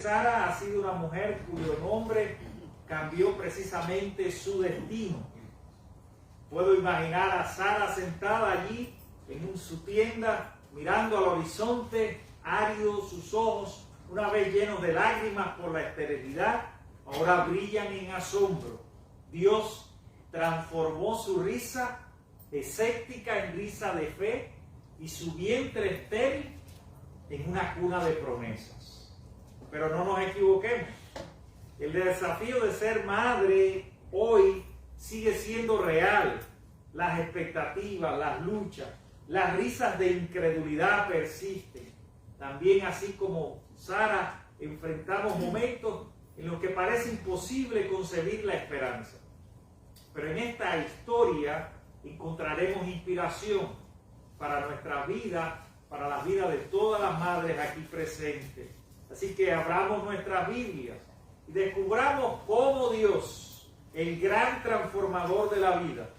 Sara ha sido una mujer cuyo nombre cambió precisamente su destino. Puedo imaginar a Sara sentada allí en su tienda, mirando al horizonte, árido sus ojos, una vez llenos de lágrimas por la esterilidad, ahora brillan en asombro. Dios transformó su risa escéptica en risa de fe y su vientre estéril en una cuna de promesas. Pero no nos equivoquemos. El desafío de ser madre hoy sigue siendo real. Las expectativas, las luchas, las risas de incredulidad persisten. También, así como Sara, enfrentamos momentos en los que parece imposible concebir la esperanza. Pero en esta historia encontraremos inspiración para nuestra vida, para la vida de todas las madres aquí presentes. Así que abramos nuestras Biblias y descubramos cómo Dios, el gran transformador de la vida,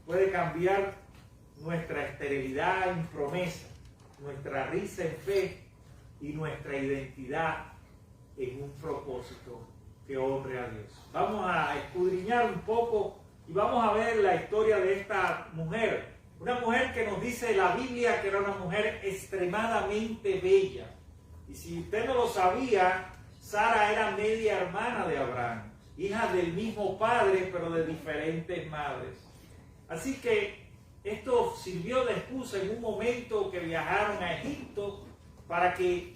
puede cambiar nuestra esterilidad en promesa, nuestra risa en fe y nuestra identidad en un propósito que honre a Dios. Vamos a escudriñar un poco y vamos a ver la historia de esta mujer. Una mujer que nos dice la Biblia que era una mujer extremadamente bella. Y si usted no lo sabía, Sara era media hermana de Abraham, hija del mismo padre, pero de diferentes madres. Así que esto sirvió de excusa en un momento que viajaron a Egipto para que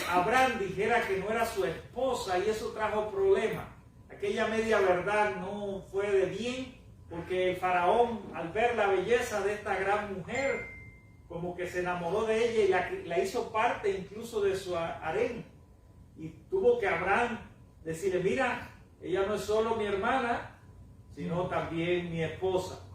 Abraham dijera que no era su esposa, y eso trajo problemas. Aquella media verdad no fue de bien, porque el faraón, al ver la belleza de esta gran mujer, como que se enamoró de ella y la hizo parte incluso de su harén. Y tuvo que Abraham decirle: mira, ella no es solo mi hermana, sino también mi esposa.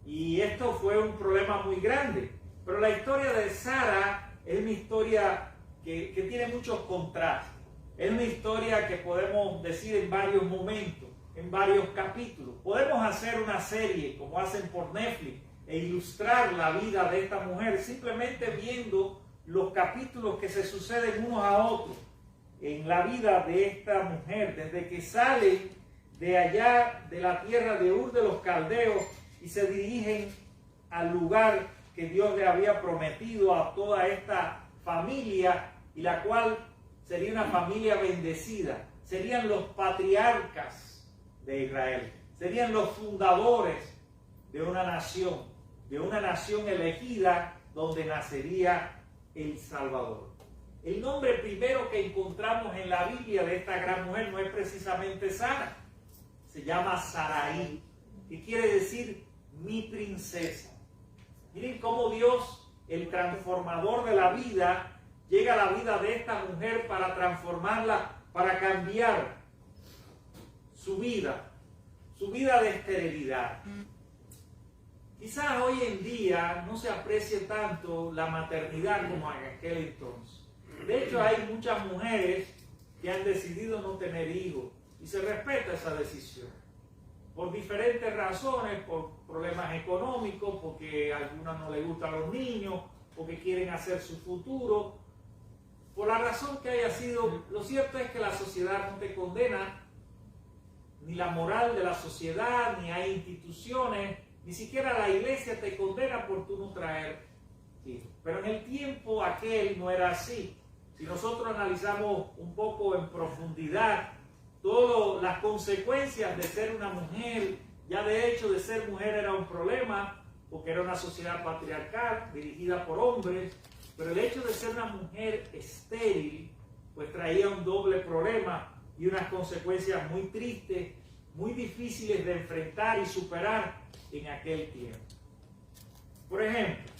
Y esto fue un problema muy grande. Pero la historia de Sara es una historia que tiene muchos contrastes. Es una historia que podemos decir en varios momentos, en varios capítulos. Podemos hacer una serie, como hacen por Netflix, e ilustrar la vida de esta mujer simplemente viendo los capítulos que se suceden unos a otros en la vida de esta mujer, desde que sale de allá de la tierra de Ur de los Caldeos y se dirigen al lugar que Dios le había prometido a toda esta familia, y la cual sería una familia bendecida. Serían los patriarcas de Israel, serían los fundadores de una nación elegida donde nacería el Salvador. El nombre primero que encontramos en la Biblia de esta gran mujer no es precisamente Sara, se llama Sarai, que quiere decir mi princesa. Miren cómo Dios, el transformador de la vida, llega a la vida de esta mujer para transformarla, para cambiar su vida de esterilidad. Quizás hoy en día no se aprecie tanto la maternidad como en aquel entonces. De hecho, hay muchas mujeres que han decidido no tener hijos y se respeta esa decisión. Por diferentes razones, por problemas económicos, porque a algunas no les gustan los niños, porque quieren hacer su futuro. Por la razón que haya sido, lo cierto es que la sociedad no te condena, ni la moral de la sociedad, ni hay instituciones, ni siquiera la iglesia te condena por tú no traer hijos. Pero en el tiempo aquel no era así. Si nosotros analizamos un poco en profundidad todas las consecuencias de ser una mujer, ya de hecho de ser mujer era un problema, porque era una sociedad patriarcal dirigida por hombres, pero el hecho de ser una mujer estéril pues traía un doble problema y unas consecuencias muy tristes, muy difíciles de enfrentar y superar en aquel tiempo. Por ejemplo,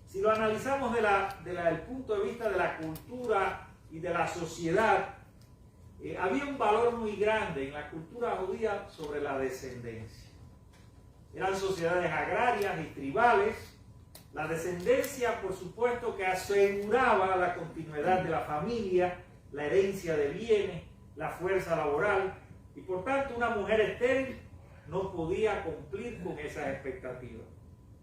si lo analizamos desde el punto de vista de la cultura y de la sociedad, había un valor muy grande en la cultura judía sobre la descendencia. Eran sociedades agrarias y tribales. La descendencia, por supuesto, que aseguraba la continuidad de la familia, la herencia de bienes, la fuerza laboral, y por tanto una mujer estéril no podía cumplir con esas expectativas.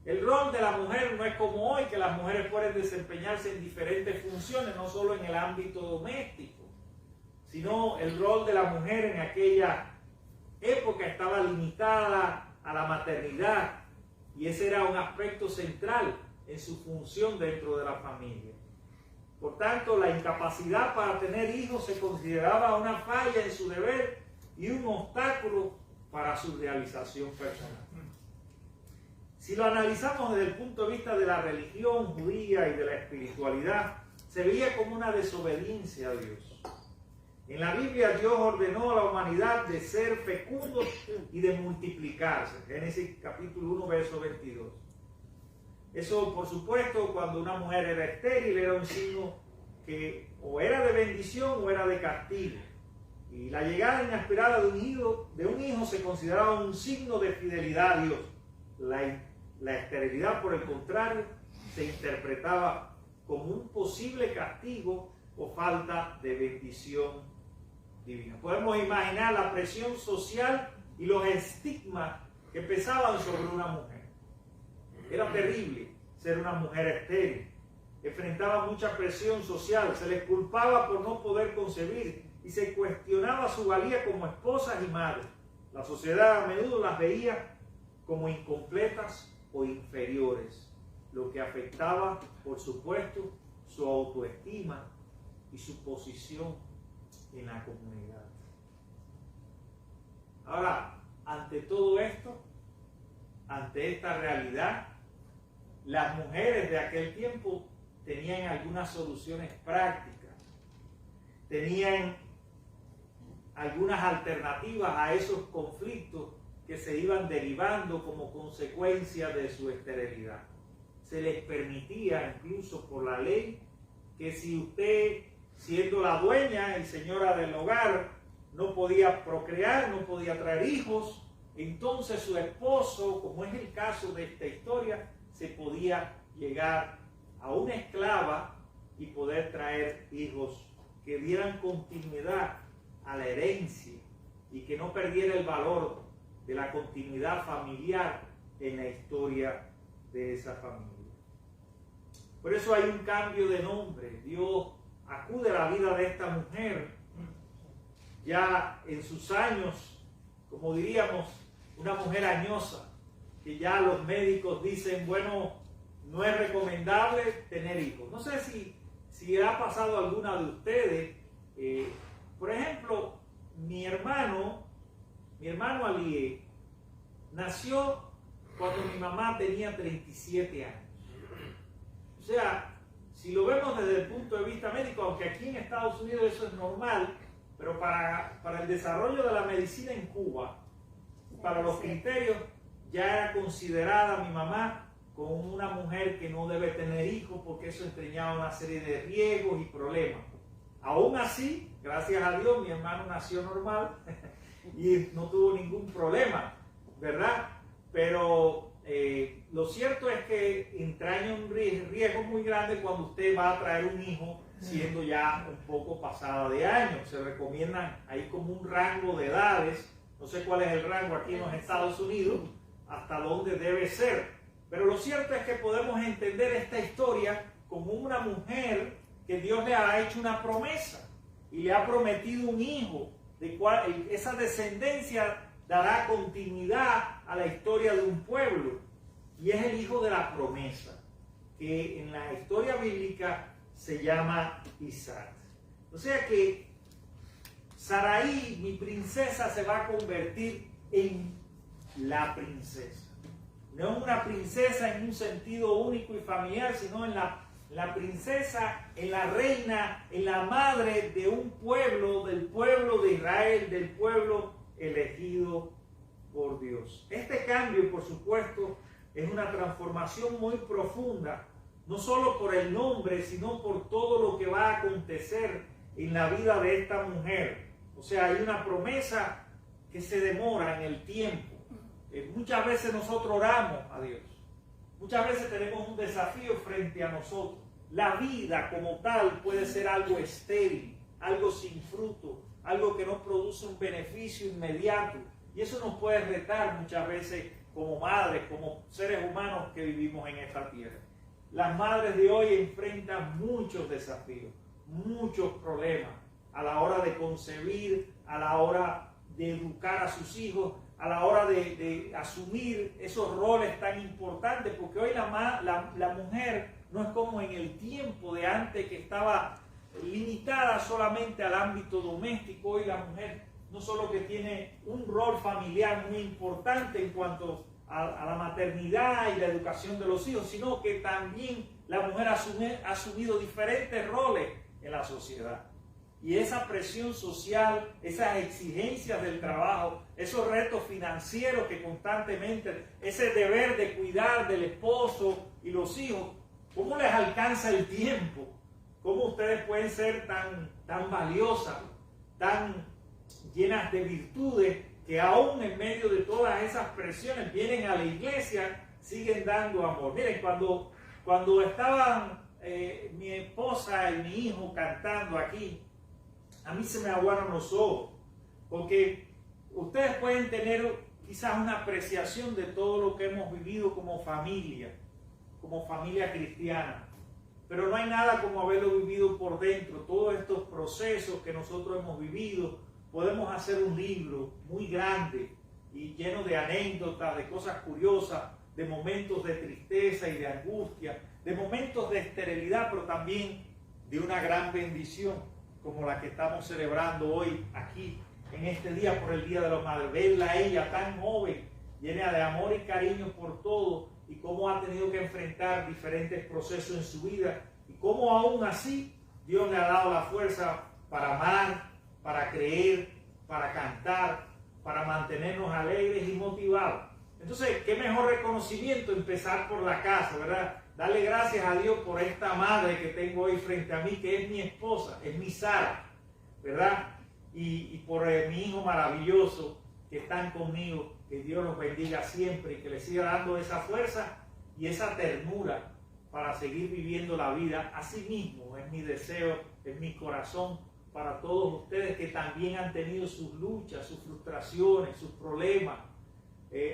El rol de la mujer no es como hoy, que las mujeres pueden desempeñarse en diferentes funciones, no solo en el ámbito doméstico, sino el rol de la mujer en aquella época estaba limitada a la maternidad, y ese era un aspecto central en su función dentro de la familia. Por tanto, la incapacidad para tener hijos se consideraba una falla en su deber y un obstáculo para su realización personal. Si lo analizamos desde el punto de vista de la religión judía y de la espiritualidad, se veía como una desobediencia a Dios. En la Biblia Dios ordenó a la humanidad de ser fecundos y de multiplicarse. Génesis capítulo 1, verso 22. Eso, por supuesto, cuando una mujer era estéril, era un signo que o era de bendición o era de castigo. Y la llegada inesperada de un hijo se consideraba un signo de fidelidad a Dios. La esterilidad, por el contrario, se interpretaba como un posible castigo o falta de bendición divina. Podemos imaginar la presión social y los estigmas que pesaban sobre una mujer. Era terrible ser una mujer estéril. Enfrentaba mucha presión social, se les culpaba por no poder concebir y se cuestionaba su valía como esposas y madres. La sociedad a menudo las veía como incompletas o inferiores, lo que afectaba, por supuesto, su autoestima y su posición en la comunidad. Ahora, ante todo esto, ante esta realidad, las mujeres de aquel tiempo tenían algunas soluciones prácticas, tenían algunas alternativas a esos conflictos que se iban derivando como consecuencia de su esterilidad. Se les permitía, incluso por la ley, que si usted, siendo la dueña y señora del hogar, no podía procrear, no podía traer hijos, entonces su esposo, como es el caso de esta historia, se podía llegar a una esclava y poder traer hijos que dieran continuidad a la herencia y que no perdiera el valor de la continuidad familiar en la historia de esa familia. Por eso hay un cambio de nombre. Dios acude a la vida de esta mujer ya en sus años, como diríamos, una mujer añosa, que ya los médicos dicen, bueno, no es recomendable tener hijos. No sé si ha pasado a alguna de ustedes. Por ejemplo, mi hermano Alié nació cuando mi mamá tenía 37 años. O sea, si lo vemos desde el punto de vista médico, aunque aquí en Estados Unidos eso es normal, pero para el desarrollo de la medicina en Cuba, para los criterios, ya era considerada mi mamá como una mujer que no debe tener hijos porque eso entrañaba una serie de riesgos y problemas. Aún así, gracias a Dios, mi hermano nació normal y no tuvo ningún problema, ¿verdad? Pero lo cierto es que entraña un riesgo muy grande cuando usted va a traer un hijo siendo ya un poco pasada de años. Se recomiendan ahí como un rango de edades, no sé cuál es el rango aquí en los Estados Unidos, hasta dónde debe ser. Pero lo cierto es que podemos entender esta historia como una mujer que Dios le ha hecho una promesa y le ha prometido un hijo, de cual esa descendencia dará continuidad a la historia de un pueblo, y es el hijo de la promesa, que en la historia bíblica se llama Isaac. O sea que Sarai, mi princesa, se va a convertir en la princesa. No en una princesa en un sentido único y familiar, sino en la princesa, en la reina, en la madre de un pueblo, del pueblo de Israel, del pueblo elegido por Dios. Este cambio, por supuesto, es una transformación muy profunda, no solo por el nombre, sino por todo lo que va a acontecer en la vida de esta mujer. O sea, hay una promesa que se demora en el tiempo. Muchas veces nosotros oramos a Dios. Muchas veces tenemos un desafío frente a nosotros. La vida como tal puede ser algo estéril, algo sin fruto, algo que no produce un beneficio inmediato. Y eso nos puede retar muchas veces como madres, como seres humanos que vivimos en esta tierra. Las madres de hoy enfrentan muchos desafíos, muchos problemas. a la hora de concebir, a la hora de educar a sus hijos, a la hora de asumir esos roles tan importantes, porque hoy la mujer no es como en el tiempo de antes, que estaba limitada solamente al ámbito doméstico. Hoy la mujer no solo que tiene un rol familiar muy importante en cuanto a la maternidad y la educación de los hijos, sino que también la mujer ha asumido diferentes roles en la sociedad. Y esa presión social, esas exigencias del trabajo, esos retos financieros que constantemente, ese deber de cuidar del esposo y los hijos, ¿cómo les alcanza el tiempo? ¿Cómo ustedes pueden ser tan valiosas, tan llenas de virtudes, que aún en medio de todas esas presiones vienen a la iglesia, siguen dando amor? Miren, cuando estaban mi esposa y mi hijo cantando aquí, a mí se me aguaron los ojos, porque ustedes pueden tener quizás una apreciación de todo lo que hemos vivido como familia cristiana, pero no hay nada como haberlo vivido por dentro. Todos estos procesos que nosotros hemos vivido, podemos hacer un libro muy grande y lleno de anécdotas, de cosas curiosas, de momentos de tristeza y de angustia, de momentos de esterilidad, pero también de una gran bendición, como la que estamos celebrando hoy aquí, en este día, por el Día de la Madre. Verla a ella tan joven, llena de amor y cariño por todo, y cómo ha tenido que enfrentar diferentes procesos en su vida, y cómo aún así Dios le ha dado la fuerza para amar, para creer, para cantar, para mantenernos alegres y motivados. Entonces, qué mejor reconocimiento empezar por la casa, ¿verdad? Darle gracias a Dios por esta madre que tengo hoy frente a mí, que es mi esposa, es mi Sara, ¿verdad? Y por mi hijo maravilloso que están conmigo. Que Dios los bendiga siempre y que les siga dando esa fuerza y esa ternura para seguir viviendo la vida. Así mismo es mi deseo, es mi corazón para todos ustedes que también han tenido sus luchas, sus frustraciones, sus problemas.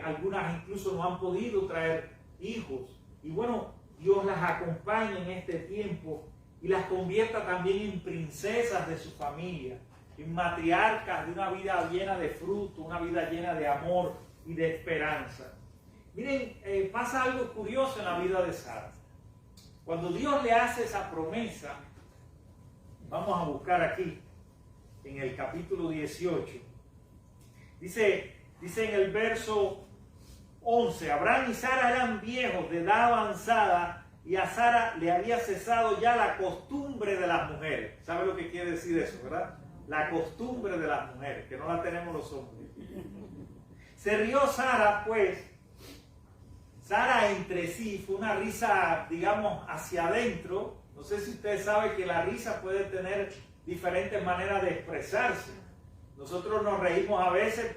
Algunas incluso no han podido traer hijos. Y bueno, Dios las acompaña en este tiempo y las convierta también en princesas de su familia, en matriarcas de una vida llena de fruto, una vida llena de amor y de esperanza. Miren, pasa algo curioso en la vida de Sara. Cuando Dios le hace esa promesa, vamos a buscar aquí, en el capítulo 18, dice en el verso 11, Abraham y Sara eran viejos de edad avanzada, y a Sara le había cesado ya la costumbre de las mujeres. ¿Sabe lo que quiere decir eso, verdad? La costumbre de las mujeres, que no la tenemos los hombres. Se rió Sara, pues, Sara entre sí, fue una risa, digamos, hacia adentro. No sé si ustedes saben que la risa puede tener diferentes maneras de expresarse. Nosotros nos reímos a veces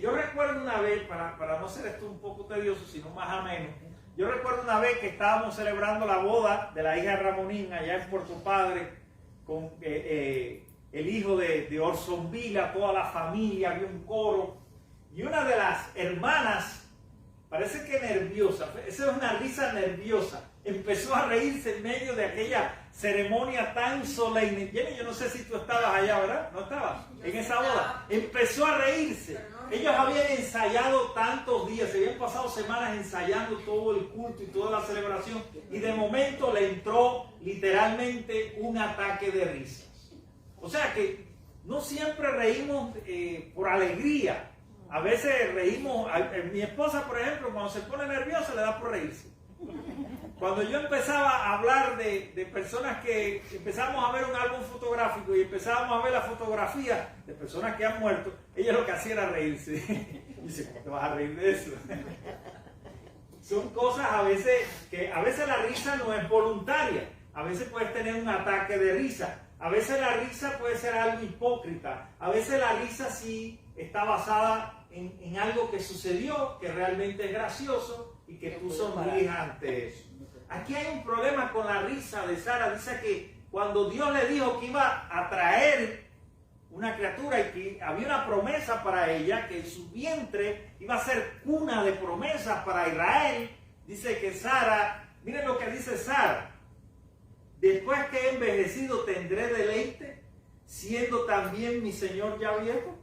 yo recuerdo una vez, para no ser esto un poco tedioso, sino más ameno, yo recuerdo una vez que estábamos celebrando la boda de la hija de Ramonín allá en Puerto Padre, con el hijo de Orson Vila, toda la familia, había un coro, y una de las hermanas, parece que nerviosa, esa es una risa nerviosa, empezó a reírse en medio de aquella ceremonia tan solemne. Jenny, yo no sé si tú estabas allá, ¿verdad? ¿No estabas? En esa boda. Empezó a reírse. Ellos habían ensayado tantos días, se habían pasado semanas ensayando todo el culto y toda la celebración, y de momento le entró literalmente un ataque de risas. O sea que no siempre reímos por alegría. A veces reímos. Mi esposa, por ejemplo, cuando se pone nerviosa le da por reírse. Cuando yo empezaba a hablar de personas que empezamos a ver un álbum fotográfico y empezábamos a ver la fotografía de personas que han muerto, ella lo que hacía era reírse. Y dice, ¿cómo te vas a reír de eso? Son cosas a veces la risa no es voluntaria. A veces puedes tener un ataque de risa. A veces la risa puede ser algo hipócrita. A veces la risa sí está basada en algo que sucedió, que realmente es gracioso y que tú sonríes ante eso. Aquí hay un problema con la risa de Sara. Dice que cuando Dios le dijo que iba a traer una criatura y que había una promesa para ella, que su vientre iba a ser cuna de promesas para Israel, dice que Sara, miren lo que dice Sara, después que he envejecido tendré deleite. siendo también mi Señor ya viejo?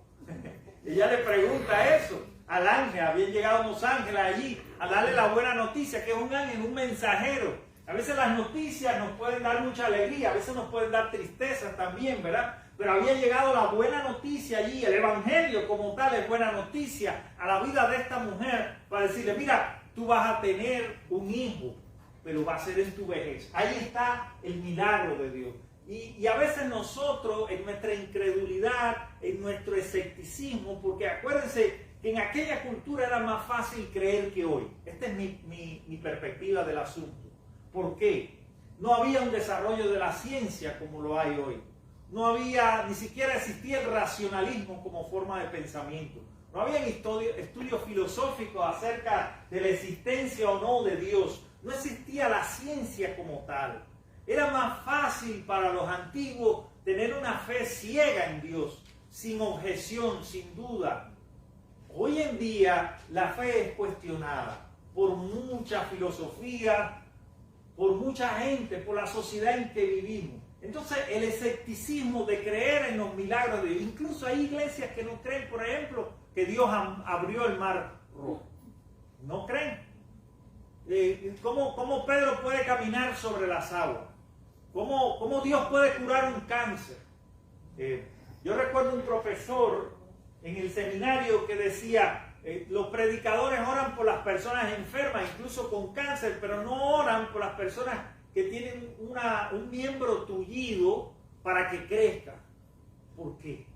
Ella le pregunta eso al ángel. Habían llegado unos ángeles allí a darle la buena noticia, que es un ángel, un mensajero. A veces las noticias nos pueden dar mucha alegría, a veces nos pueden dar tristeza también, ¿verdad? Pero había llegado la buena noticia allí, el evangelio como tal es buena noticia a la vida de esta mujer, para decirle, mira, tú vas a tener un hijo, pero va a ser en tu vejez. Ahí está el milagro de Dios. Y a veces nosotros, en nuestra incredulidad, en nuestro escepticismo, porque acuérdense que en aquella cultura era más fácil creer que hoy. Esta es mi perspectiva del asunto. ¿Por qué? No había un desarrollo de la ciencia como lo hay hoy. No había, ni siquiera existía el racionalismo como forma de pensamiento. No había estudios filosóficos acerca de la existencia o no de Dios. No existía la ciencia como tal. Era más fácil para los antiguos tener una fe ciega en Dios, sin objeción, sin duda. Hoy en día la fe es cuestionada por mucha filosofía, por mucha gente, por la sociedad en que vivimos. Entonces el escepticismo de creer en los milagros de Dios, incluso hay iglesias que no creen, por ejemplo, que Dios abrió el mar rojo. No creen. ¿Cómo Pedro puede caminar sobre las aguas? ¿Cómo Dios puede curar un cáncer? Yo recuerdo un profesor en el seminario que decía, los predicadores oran por las personas enfermas, incluso con cáncer, pero no oran por las personas que tienen un miembro tullido para que crezca. ¿Por qué?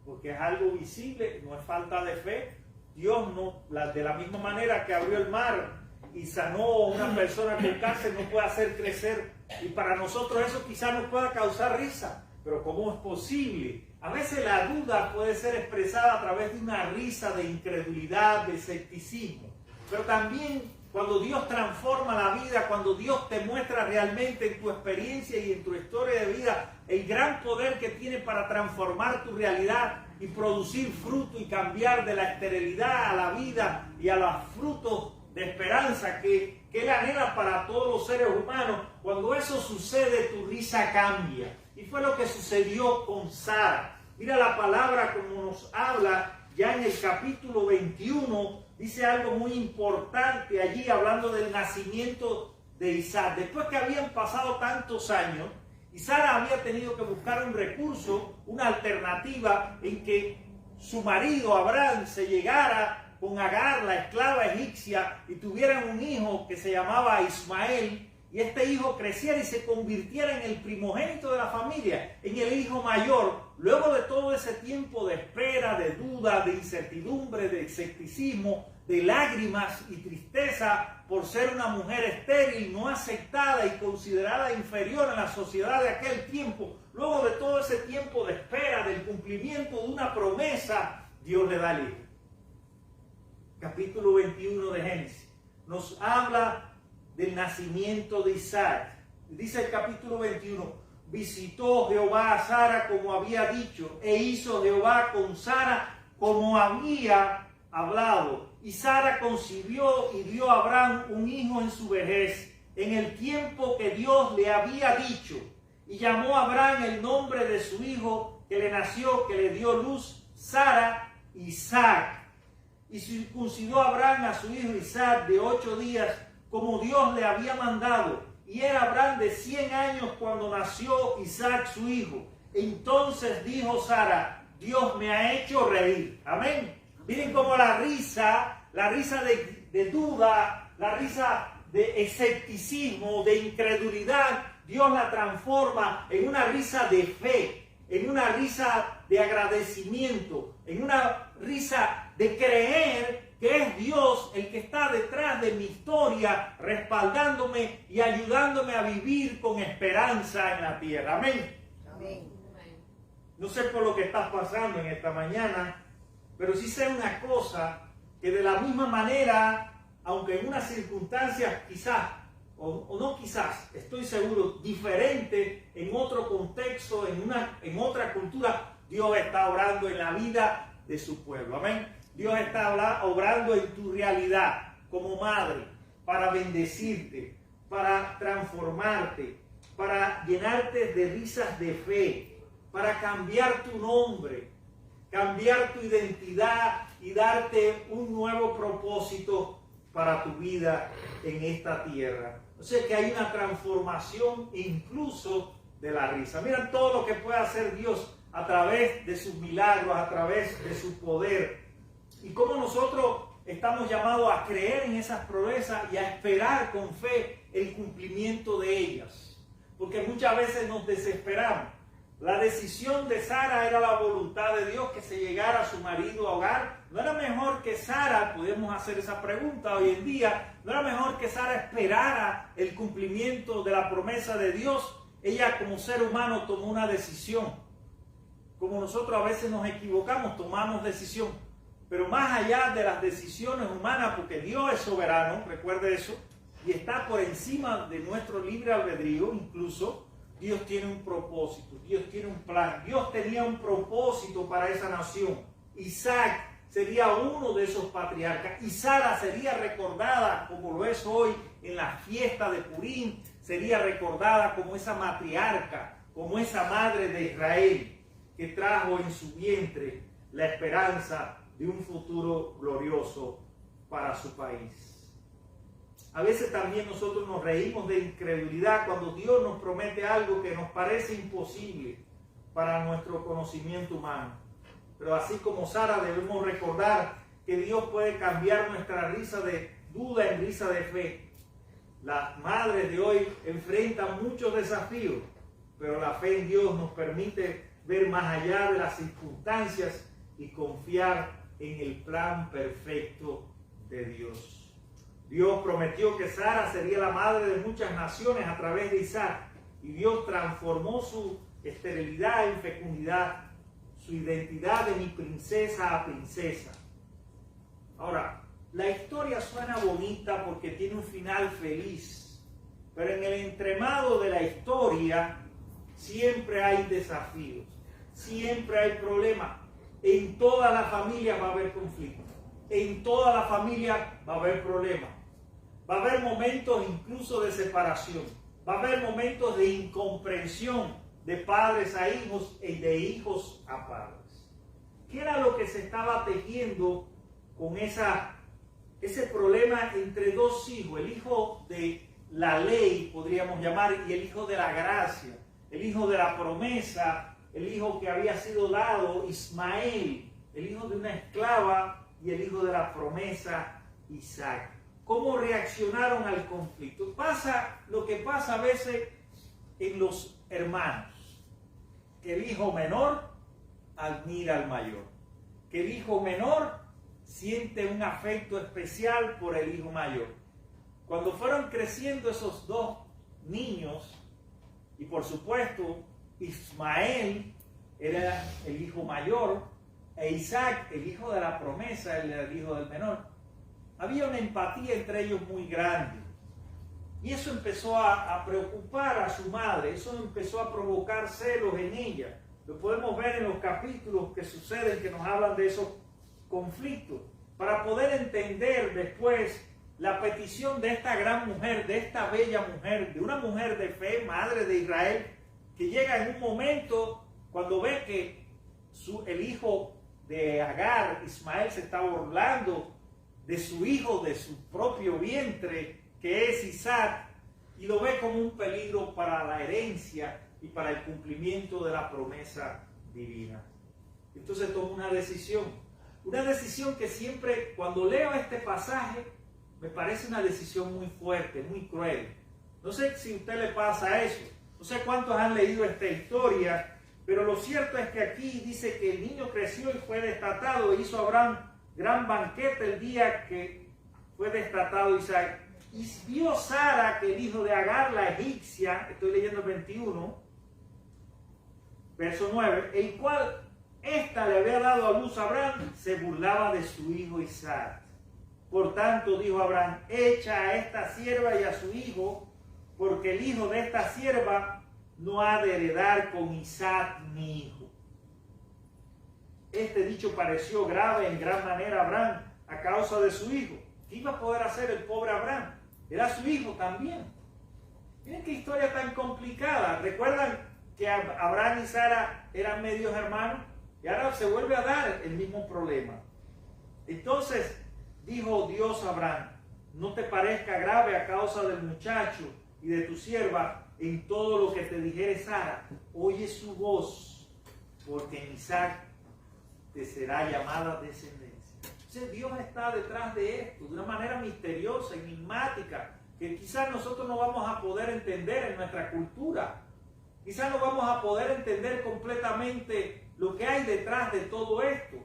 Porque es algo visible, no es falta de fe. Dios no, de la misma manera que abrió el mar y sanó a una persona con cáncer, no puede hacer crecer. Y para nosotros eso quizás nos pueda causar risa, pero ¿cómo es posible? A veces la duda puede ser expresada a través de una risa de incredulidad, de escepticismo. Pero también cuando Dios transforma la vida, cuando Dios te muestra realmente en tu experiencia y en tu historia de vida el gran poder que tiene para transformar tu realidad y producir fruto y cambiar de la esterilidad a la vida y a los frutos de esperanza que Él anhela para todos los seres humanos. Cuando eso sucede, tu risa cambia. Y fue lo que sucedió con Sara. Mira la palabra como nos habla ya en el capítulo 21. Dice algo muy importante allí, hablando del nacimiento de Isaac. Después que habían pasado tantos años, y Sara había tenido que buscar un recurso, una alternativa en que su marido Abraham se llegara con Agar, la esclava egipcia, y tuvieran un hijo que se llamaba Ismael, y este hijo creciera y se convirtiera en el primogénito de la familia, en el hijo mayor. Luego de todo ese tiempo de espera, de duda, de incertidumbre, de escepticismo, de lágrimas y tristeza por ser una mujer estéril, no aceptada y considerada inferior en la sociedad de aquel tiempo, luego de todo ese tiempo de espera, del cumplimiento de una promesa, Dios le da el hijo. Capítulo 21 de Génesis nos habla del nacimiento de Isaac. Dice el capítulo 21, visitó Jehová a Sara como había dicho, e hizo Jehová con Sara como había hablado. Y Sara concibió y dio a Abraham un hijo en su vejez, en el tiempo que Dios le había dicho. Y llamó a Abraham el nombre de su hijo que le nació, que le dio luz, Sara, Isaac. Y circuncidó a Abraham a su hijo Isaac de 8 días, como Dios le había mandado. Y era Abraham de 100 años cuando nació Isaac su hijo. Entonces dijo Sara, Dios me ha hecho reír. Amén. Miren cómo la risa de duda, la risa de escepticismo, de incredulidad, Dios la transforma en una risa de fe, en una risa de agradecimiento, en una risa de creer que es Dios el que está detrás de mi historia, respaldándome y ayudándome a vivir con esperanza en la tierra. Amén. Amén. No sé por lo que estás pasando en esta mañana, pero sí sé una cosa, que de la misma manera, aunque en unas circunstancias quizás, o no quizás, estoy seguro, diferente, en otro contexto, en otra cultura, Dios está obrando en la vida de su pueblo. Amén. Dios está obrando en tu realidad como madre para bendecirte, para transformarte, para llenarte de risas de fe. para cambiar tu nombre, cambiar tu identidad y darte un nuevo propósito para tu vida en esta tierra. O sea que hay una transformación incluso de la risa. Miren todo lo que puede hacer Dios a través de sus milagros, a través de su poder. Y cómo nosotros estamos llamados a creer en esas promesas y a esperar con fe el cumplimiento de ellas. Porque muchas veces nos desesperamos. La decisión de Sara era la voluntad de Dios, que se llegara a su marido a hogar. ¿No era mejor que Sara, podemos hacer esa pregunta hoy en día, no era mejor que Sara esperara el cumplimiento de la promesa de Dios? Ella como ser humano tomó una decisión. Como nosotros a veces nos equivocamos, tomamos decisión. Pero más allá de las decisiones humanas, porque Dios es soberano, recuerde eso, y está por encima de nuestro libre albedrío, incluso Dios tiene un propósito, Dios tiene un plan. Dios tenía un propósito para esa nación. Isaac sería uno de esos patriarcas. Y Sara sería recordada, como lo es hoy en la fiesta de Purim, sería recordada como esa matriarca, como esa madre de Israel, que trajo en su vientre la esperanza de un futuro glorioso para su país. A veces también nosotros nos reímos de incredulidad cuando Dios nos promete algo que nos parece imposible para nuestro conocimiento humano. Pero así como Sara, debemos recordar que Dios puede cambiar nuestra risa de duda en risa de fe. Las madres de hoy enfrentan muchos desafíos, pero la fe en Dios nos permite ver más allá de las circunstancias y confiar en el plan perfecto de Dios. Dios prometió que Sara sería la madre de muchas naciones a través de Isaac, y Dios transformó su esterilidad en fecundidad, su identidad de mi princesa a princesa. Ahora, la historia suena bonita porque tiene un final feliz, pero en el entremado de la historia siempre hay desafíos, siempre hay problemas. En toda la familia va a haber conflictos, en toda la familia va a haber problemas. Va a haber momentos incluso de separación. Va a haber momentos de incomprensión de padres a hijos y de hijos a padres. ¿Qué era lo que se estaba tejiendo con ese problema entre dos hijos? El hijo de la ley, podríamos llamar, y el hijo de la gracia. El hijo de la promesa, el hijo que había sido dado, Ismael. El hijo de una esclava y el hijo de la promesa, Isaac. ¿Cómo reaccionaron al conflicto? Pasa lo que pasa a veces en los hermanos. Que el hijo menor admira al mayor. Que el hijo menor siente un afecto especial por el hijo mayor. Cuando fueron creciendo esos dos niños, y por supuesto Ismael era el hijo mayor, e Isaac, el hijo de la promesa, era el hijo del menor, había una empatía entre ellos muy grande. Y eso empezó a preocupar a su madre, eso empezó a provocar celos en ella. Lo podemos ver en los capítulos que suceden, que nos hablan de esos conflictos, para poder entender después la petición de esta gran mujer, de esta bella mujer, de una mujer de fe, madre de Israel, que llega en un momento cuando ve que el hijo de Agar, Ismael, se está burlando de su hijo, de su propio vientre, que es Isaac, y lo ve como un peligro para la herencia y para el cumplimiento de la promesa divina. Entonces toma una decisión que siempre, cuando leo este pasaje, me parece una decisión muy fuerte, muy cruel. No sé si a usted le pasa eso, no sé cuántos han leído esta historia, pero lo cierto es que aquí dice que el niño creció y fue destatado, e hizo Abraham gran banquete el día que fue destatado Isaac. Y vio Sara que el hijo de Agar, la egipcia, estoy leyendo el 21, verso 9, el cual ésta le había dado a luz a Abraham, se burlaba de su hijo Isaac. Por tanto dijo Abraham, echa a esta sierva y a su hijo, porque el hijo de esta sierva no ha de heredar con Isaac mi hijo. Este dicho pareció grave en gran manera a Abraham a causa de su hijo. ¿Qué iba a poder hacer el pobre Abraham? Era su hijo también. Miren qué historia tan complicada. ¿Recuerdan que Abraham y Sara eran medios hermanos y ahora se vuelve a dar el mismo problema. Entonces dijo Dios a Abraham: no te parezca grave a causa del muchacho y de tu sierva en todo lo que te dijere Sara. Oye su voz, porque en Isaac te será llamada descendencia. Entonces Dios está detrás de esto de una manera misteriosa, enigmática, que quizás nosotros no vamos a poder entender en nuestra cultura. Quizás no vamos a poder entender completamente lo que hay detrás de todo esto.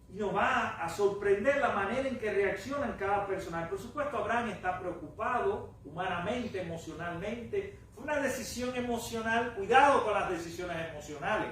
Y nos va a sorprender la manera en que reacciona cada personaje. Por supuesto, Abraham está preocupado humanamente, emocionalmente. Fue una decisión emocional. Cuidado con las decisiones emocionales.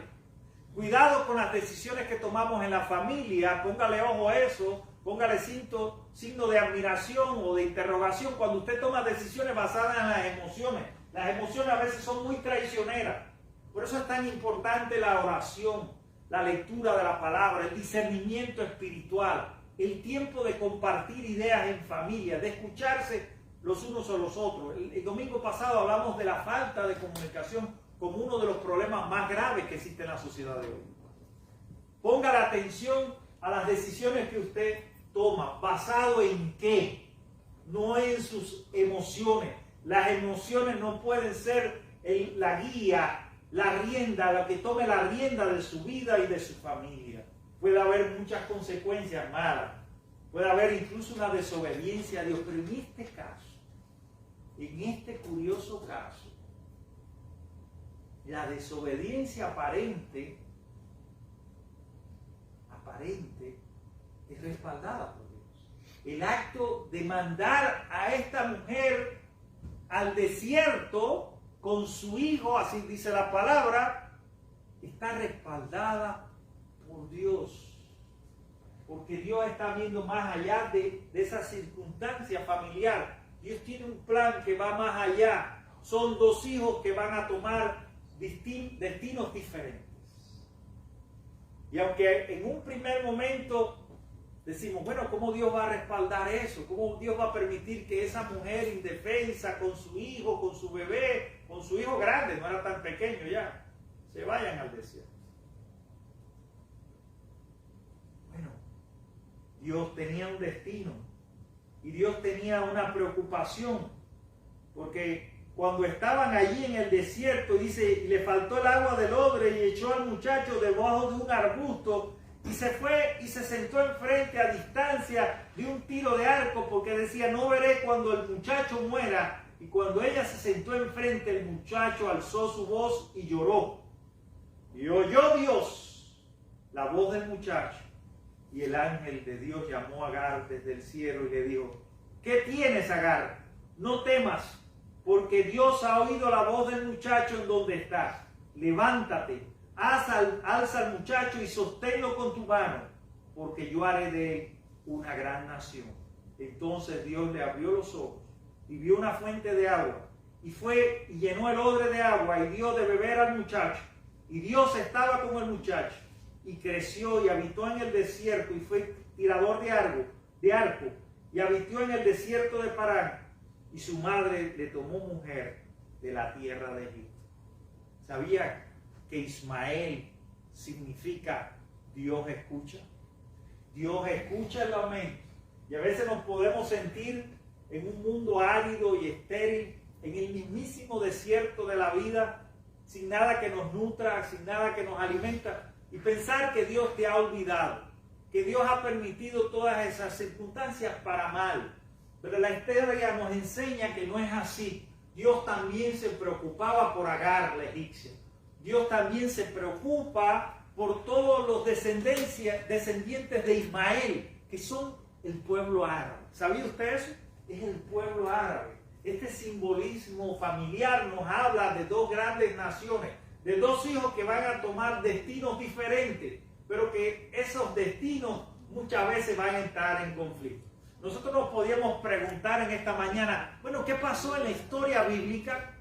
Cuidado con las decisiones que tomamos en la familia. Póngale ojo a eso. Póngale signo de admiración o de interrogación cuando usted toma decisiones basadas en las emociones. Las emociones a veces son muy traicioneras. Por eso es tan importante la oración, la lectura de la palabra, el discernimiento espiritual, el tiempo de compartir ideas en familia, de escucharse los unos a los otros. El domingo pasado hablamos de la falta de comunicación como uno de los problemas más graves que existe en la sociedad de hoy. Ponga la atención a las decisiones que usted toma, ¿basado en qué? No en sus emociones. Las emociones no pueden ser la guía, la rienda, la que tome la rienda de su vida y de su familia. Puede haber muchas consecuencias malas. Puede haber incluso una desobediencia a Dios. Pero en este caso, en este curioso caso, la desobediencia aparente es respaldada por Dios. El acto de mandar a esta mujer al desierto con su hijo, así dice la palabra, está respaldada por Dios. Porque Dios está viendo más allá de esa circunstancia familiar. Dios tiene un plan que va más allá. Son dos hijos que van a tomar destinos diferentes. Y aunque en un primer momento decimos, bueno, ¿cómo Dios va a respaldar eso? ¿Cómo Dios va a permitir que esa mujer indefensa con su hijo, con su bebé, con su hijo grande, no era tan pequeño ya, se vayan al desierto? Bueno, Dios tenía un destino y Dios tenía una preocupación, porque cuando estaban allí en el desierto, dice, le faltó el agua del odre y echó al muchacho debajo de un arbusto y se fue y se sentó enfrente a distancia de un tiro de arco, porque decía, no veré cuando el muchacho muera. Y cuando ella se sentó enfrente, el muchacho alzó su voz y lloró. Y oyó Dios la voz del muchacho. Y el ángel de Dios llamó a Agar desde el cielo y le dijo, ¿qué tienes, Agar? No temas, porque Dios ha oído la voz del muchacho en donde está. Levántate, alza al muchacho y sosténlo con tu mano, porque yo haré de él una gran nación. Entonces Dios le abrió los ojos y vio una fuente de agua, y fue y llenó el odre de agua y dio de beber al muchacho. Y Dios estaba con el muchacho, y creció y habitó en el desierto, y fue tirador de arco, y habitó en el desierto de Parán. Y su madre le tomó mujer de la tierra de Egipto. ¿Sabía que Ismael significa Dios escucha? Dios escucha el lamento. Y a veces nos podemos sentir en un mundo árido y estéril, en el mismísimo desierto de la vida, sin nada que nos nutra, sin nada que nos alimenta, y pensar que Dios te ha olvidado, que Dios ha permitido todas esas circunstancias para mal. Pero la historia nos enseña que no es así. Dios también se preocupaba por Agar, la egipcia. Dios también se preocupa por todos los descendientes de Ismael, que son el pueblo árabe. ¿Sabía usted eso? Es el pueblo árabe. Este simbolismo familiar nos habla de dos grandes naciones, de dos hijos que van a tomar destinos diferentes, pero que esos destinos muchas veces van a estar en conflicto. Nosotros nos podíamos preguntar en esta mañana, bueno, ¿qué pasó en la historia bíblica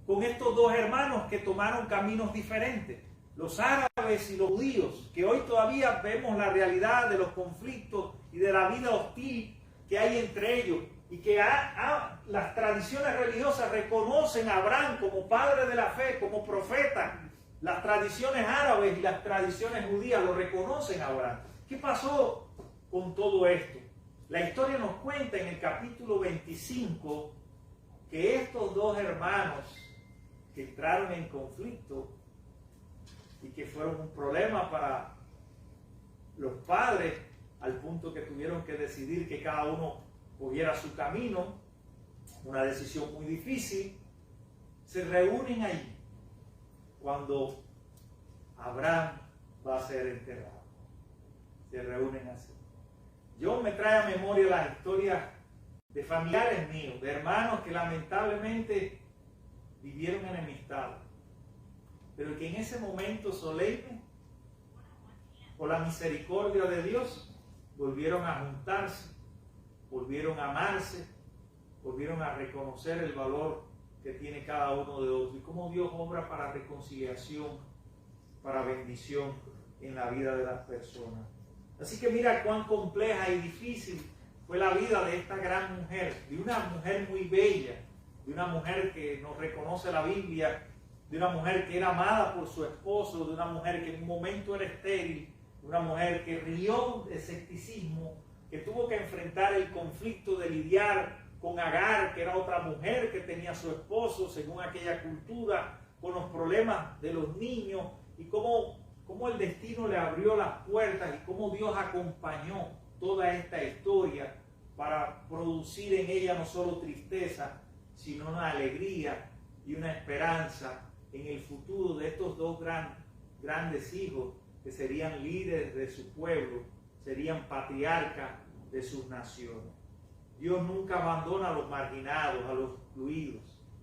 con estos dos hermanos que tomaron caminos diferentes? Los árabes y los judíos, que hoy todavía vemos la realidad de los conflictos y de la vida hostil que hay entre ellos, y que las tradiciones religiosas reconocen a Abraham como padre de la fe, como profeta, Las tradiciones árabes y las tradiciones judías lo reconocen ahora. ¿Qué pasó con todo esto? La historia nos cuenta en el capítulo 25 que estos dos hermanos que entraron en conflicto y que fueron un problema para los padres, al punto que tuvieron que decidir que cada uno cogiera su camino, una decisión muy difícil, se reúnen allí cuando Abraham va a ser enterrado. Se reúnen así. Yo me trae a memoria las historias de familiares míos, de hermanos que lamentablemente vivieron enemistad, pero que en ese momento solemne, por la misericordia de Dios, volvieron a juntarse, volvieron a amarse, volvieron a reconocer el valor que tiene cada uno de otros y cómo Dios obra para reconciliación, para bendición en la vida de las personas. Así que mira cuán compleja y difícil fue la vida de esta gran mujer, de una mujer muy bella, de una mujer que nos reconoce la Biblia, de una mujer que era amada por su esposo, de una mujer que en un momento era estéril, de una mujer que rió de escepticismo, que tuvo que enfrentar el conflicto de lidiar con Agar, que era otra mujer que tenía a su esposo, según aquella cultura, con los problemas de los niños, y cómo el destino le abrió las puertas y cómo Dios acompañó toda esta historia para producir en ella no solo tristeza, sino una alegría y una esperanza en el futuro de estos dos grandes hijos que serían líderes de su pueblo, serían patriarcas de sus naciones. Dios nunca abandona a los marginados, a los excluidos.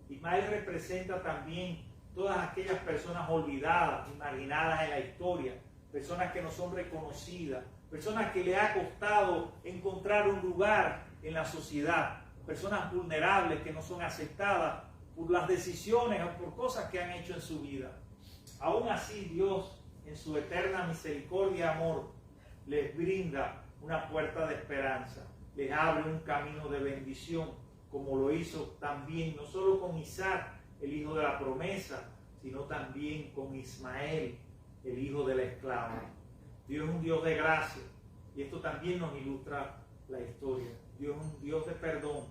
Ismael representa también todas aquellas personas olvidadas y marginadas en la historia, personas que no son reconocidas, personas que le ha costado encontrar un lugar en la sociedad, personas vulnerables que no son aceptadas por las decisiones o por cosas que han hecho en su vida. Aún así, Dios, en su eterna misericordia y amor, les brinda una puerta de esperanza, les abre un camino de bendición, como lo hizo también, no solo con Isaac, el hijo de la promesa, sino también con Ismael, el hijo de la esclava. Dios es un Dios de gracia, y esto también nos ilustra la historia. Dios es un Dios de perdón.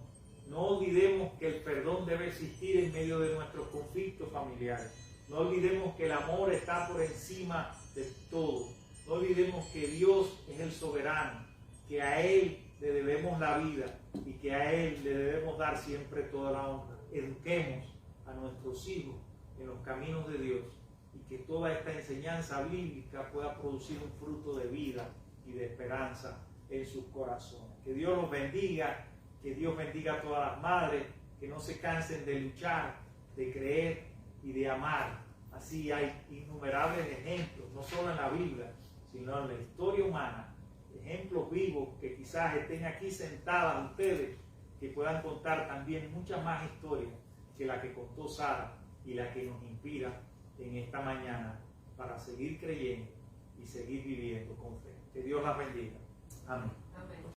No olvidemos que el perdón debe existir en medio de nuestros conflictos familiares. No olvidemos que el amor está por encima de todo. No olvidemos que Dios es el soberano, que a Él le debemos la vida y que a Él le debemos dar siempre toda la honra. Eduquemos a nuestros hijos en los caminos de Dios y que toda esta enseñanza bíblica pueda producir un fruto de vida y de esperanza en sus corazones. Que Dios los bendiga, que Dios bendiga a todas las madres, que no se cansen de luchar, de creer y de amar. Así hay innumerables ejemplos, no solo en la Biblia, sino en la historia humana, ejemplos vivos que quizás estén aquí sentadas ustedes, que puedan contar también muchas más historias que la que contó Sara y la que nos inspira en esta mañana para seguir creyendo y seguir viviendo con fe. Que Dios las bendiga. Amén.